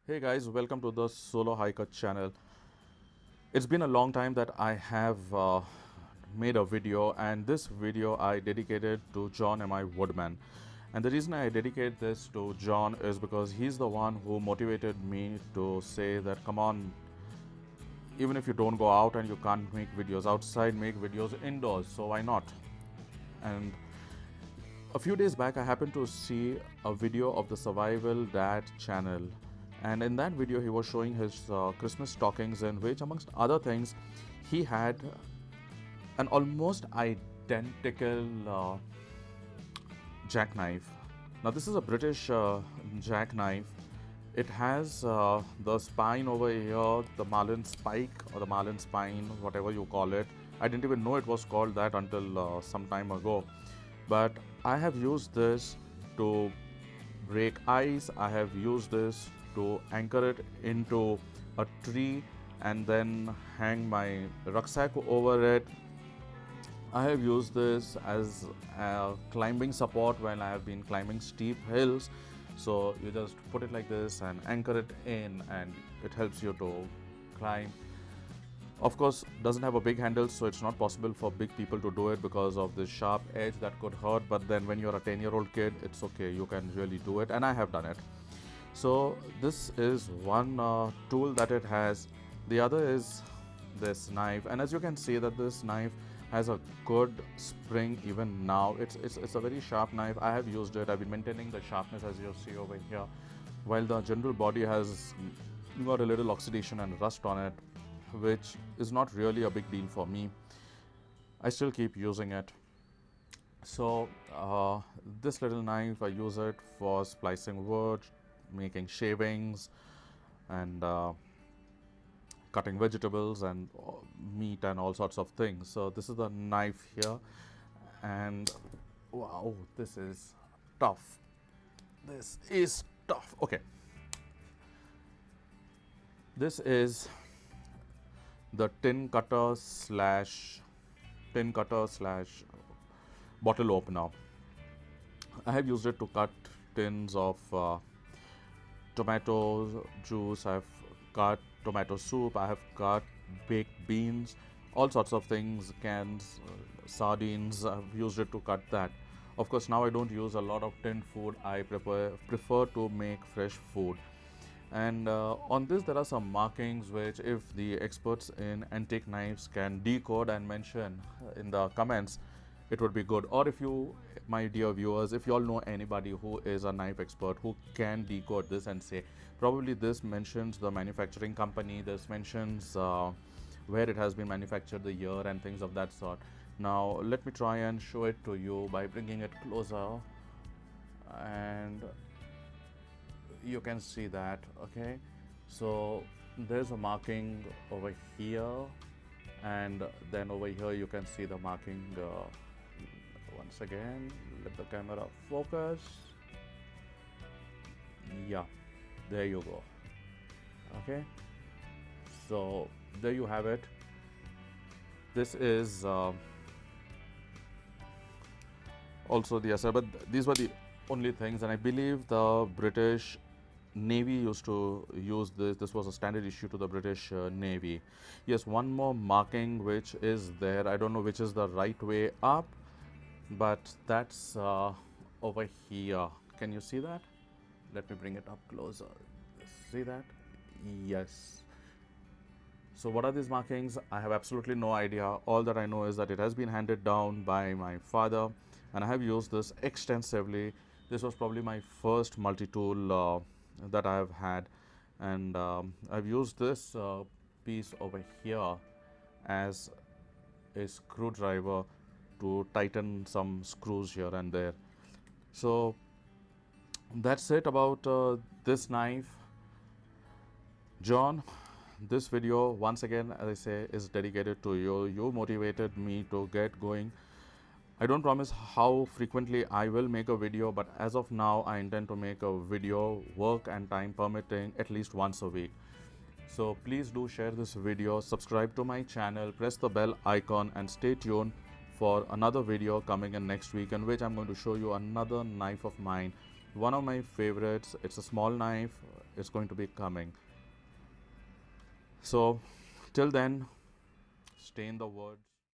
Hey guys, welcome to the Solo Hiker channel. It's been a long time that I have made a video, and this video I dedicated to John Mi Woodsman. And the reason I dedicate this to John is because he's the one who motivated me to say that come on, even if you don't go out and you can't make videos outside, make videos indoors. So why not? And a few days back, I happened to see a video of the Survival Dad channel, and in that video, he was showing his Christmas stockings, in which, amongst other things, he had an almost identical jackknife. Now, this is a British jackknife. It has the spine over here, the Marlin spike or the Marlin spine, whatever you call it. I didn't even know it was called that until some time ago. But I have used this to break ice. I have used this to anchor it into a tree and then hang my rucksack over it. I have used this as a climbing support when I have been climbing steep hills. So you just put it like this and anchor it in, and it helps you to climb. Of course, doesn't have a big handle, so it's not possible for big people to do it because of the sharp edge that could hurt. But then when you're a 10-year-old kid, it's okay, you can really do it, and I have done it. So this is one tool that it has. The other is this knife, and as you can see that this knife has a good spring even now. It's a very sharp knife. I have used it. I've been maintaining the sharpness, as you see over here, while the general body has got a little oxidation and rust on it, which is not really a big deal for me. I still keep using it. So this little knife, I use it for splicing wood, making shavings, and cutting vegetables and meat and all sorts of things. So this is the knife here, and wow, this is tough. This is tough. Okay, this is the tin cutter slash bottle opener. I have used it to cut tins of tomato juice. I've cut tomato soup. I have cut baked beans, all sorts of things, cans, sardines. I've used it to cut that. Of course, now I don't use a lot of tinned food. I prefer to make fresh food. And on this, there are some markings which, if the experts in antique knives can decode and mention in the comments, it would be good. Or if you, my dear viewers, if you all know anybody who is a knife expert who can decode this and say, probably this mentions the manufacturing company, this mentions where it has been manufactured, the year, and things of that sort. Now, let me try and show it to you by bringing it closer, and you can see that. Okay, so there's a marking over here, and then over here you can see the marking. Once again, let the camera focus. Yeah, there you go. Okay, so there you have it. This is also the SR, but these were the only things, and I believe the British Navy used to use this. This was a standard issue to the British Navy. Yes, one more marking which is there. I don't know which is the right way up, but that's over here. Can you see that? Let me bring it up closer. See that? Yes. So what are these markings? I have absolutely no idea. All that I know is that it has been handed down by my father, and I have used this extensively. This was probably my first multi-tool that I have had, and I've used this piece over here as a screwdriver to tighten some screws here and there. So that's it about this knife. John, this video, once again, as I say, is dedicated to you. You motivated me to get going. I don't promise how frequently I will make a video, but as of now, I intend to make a video, work and time permitting, at least once a week. So please do share this video, subscribe to my channel, press the bell icon, and stay tuned for another video coming in next week, in which I'm going to show you another knife of mine, one of my favorites. It's a small knife. is going to be coming. So till then, stay in the woods.